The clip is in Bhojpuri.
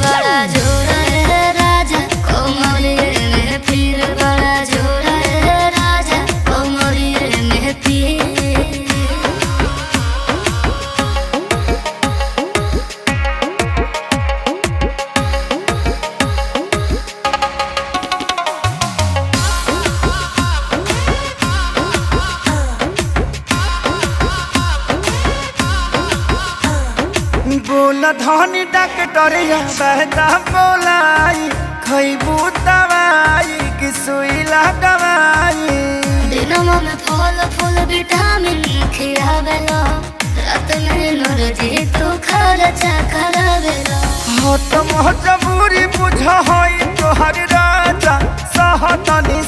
बड़ा जोर है राजा कोमरिए में फिर बड़ा जोर है राजा कोमरिए में फिर बोला धनी डॉक्टरिया बहता बोलाई खैबू दवाई कि सुई लगवाई। दिनमा में फल फूल विटामिन खियावेला रात में नरजी तू खर्चा करावेला। हो तो मजबूरी बुझ होई तोहर राजा सहतनी